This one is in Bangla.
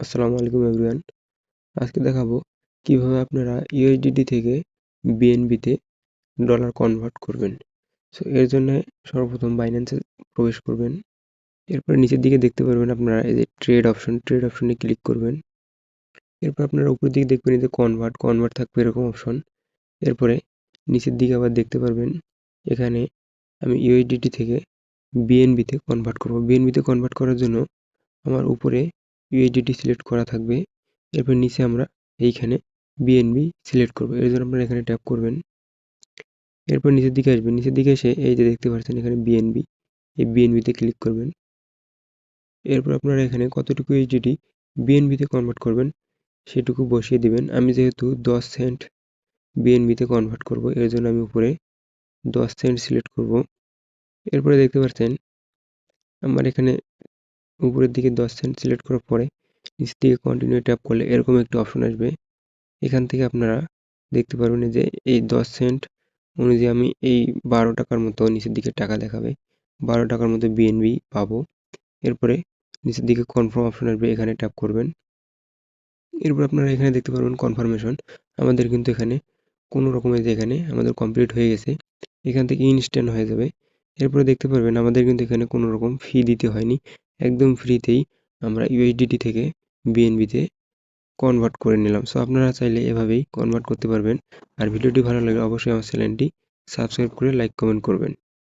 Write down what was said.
আসসালামু আলাইকুম এভরিওয়ান। আজকে দেখাবো কিভাবে আপনারা ইউএসডিটি থেকে বিএনবিতে ডলার কনভার্ট করবেন। সো এর জন্য সর্বপ্রথম বাইন্যান্সে প্রবেশ করবেন। এরপর নিচের দিকে দেখতে পারবেন আপনারা এই যে ট্রেড অপশনে ক্লিক করবেন। এরপর আপনারা উপরের দিকে দেখবেন এই যে কনভার্ট থাকবে এরকম অপশন। এরপরে নিচের দিকে আবার দেখতে পারবেন এখানে আমি ইউএসডিটি থেকে বিএনবিতে কনভার্ট করব। বিএনবিতে কনভার্ট করার জন্য আমার উপরে ইউএসডিটি সিলেক্ট করা থাকবে। এরপর নিচে আমরা এইখানে বিএনবি সিলেক্ট করব। এর জন্য আপনারা এখানে ট্যাপ করবেন। এরপর নিচের দিকে আসবেন। নিচের দিকে এসে এই যে দেখতে পাচ্ছেন এখানে বিএনবি, এই বিএনবিতে ক্লিক করবেন। এরপর আপনারা এখানে কতটুকু ইউএসডিটি বিএনবিতে কনভার্ট করবেন সেটুকু বসিয়ে দিবেন। আমি যেহেতু 10 সেন্ট বিএনবিতে কনভার্ট করব, এর জন্য আমি উপরে 10 সেন্ট সিলেক্ট করব। এরপরে দেখতে পাচ্ছেন আমার এখানে উপরের দিকে 10 সেন্ট সিলেক্ট করার পরে নিচ দিকে কন্টিনিউ ট্যাপ করলে এরকম একটি অপশন আসবে। এখান থেকে আপনারা দেখতে পারবেন যে এই 10 সেন্ট অনুযায়ী আমি এই 12 টাকার মতো নিচের দিকে টাকা দেখাবে। 12 টাকার মতো বিএনবি পাবো। এরপরে নিচের দিকে কনফার্ম অপশন আসবে, এখানে ট্যাপ করবেন। এরপর আপনারা এখানে দেখতে পারবেন কনফার্মেশন। আমাদের কিন্তু এখানে কোনো রকমের যে এখানে আমাদের কমপ্লিট হয়ে গেছে। এখান থেকে ইনস্ট্যান্ট হয়ে যাবে। এরপরে দেখতে পারবেন আমাদের কিন্তু এখানে কোনো রকম ফি দিতে হয়নি। একদম ফ্রিতেই আমরা ইউএসডিটি থেকে বিএনবিতে কনভার্ট করে নিলাম। সো আপনারা চাইলে এভাবেই কনভার্ট করতে পারবেন। আর ভিডিওটি ভালো লাগলে অবশ্যই আমার চ্যানেলটি সাবস্ক্রাইব করে লাইক কমেন্ট করবেন।